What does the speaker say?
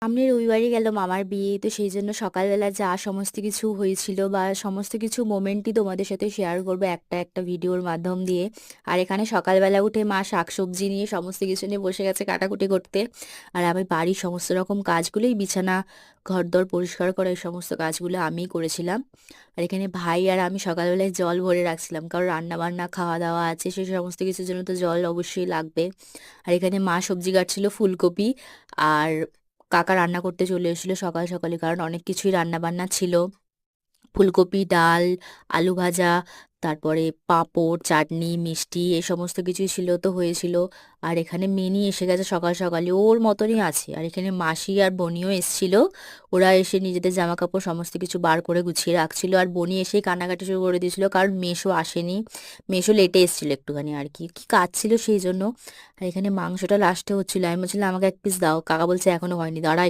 সামনের রবিবারই গেল মামার বিয়ে, তো সেই জন্য সকালবেলা যা সমস্ত কিছু হয়েছিল বা সমস্ত কিছু মোমেন্টই তোমাদের সাথে শেয়ার করবো একটা একটা ভিডিওর মাধ্যম দিয়ে। আর এখানে সকালবেলা উঠে মা শাকসবজি নিয়ে সমস্ত কিছু নিয়ে বসে গেছে কাটাকুটি করতে। আর আমি বাড়ির সমস্ত রকম কাজগুলোই, বিছানা, ঘরদোর পরিষ্কার করা, এই সমস্ত কাজগুলো আমিই করেছিলাম। আর এখানে ভাই আর আমি সকালবেলায় জল ভরে রাখছিলাম, কারণ রান্না বান্না খাওয়া দাওয়া আছে, সেই সমস্ত কিছুর জন্য তো জল অবশ্যই লাগবে। আর এখানে মা সবজি কাটছিল, ফুলকপি। আর কাকা রান্না করতে চলে এসেছিলো সকাল সকালে, কারণ অনেক কিছুই রান্না বান্না ছিল। ফুলকপি, ডাল, আলু ভাজা, তারপরে পাঁপড়, চাটনি, মিষ্টি, এই সমস্ত কিছুই ছিল, তো হয়েছিল। আর এখানে মিনি এসে গেছে সকাল সকালে, ওর মতনই আছে। আর এখানে মাসি আর বনিও এসেছিল। ওরা এসে নিজেদের জামা কাপড় সমস্ত কিছু বার করে গুছিয়ে রাখছিল, আর বনি এসেই কান্নাকাটি শুরু করে দিয়েছিল, কারণ মেসো আসেনি। মেসো লেটে এসেছিল একটুখানি, আর কি কি কাজ ছিল সেই জন্য। আর এখানে মাংসটা লাস্টে হচ্ছিল, আমি বলছিলাম আমাকে এক পিস দাও, কাকা বলছে এখনো হয়নি, দাঁড়া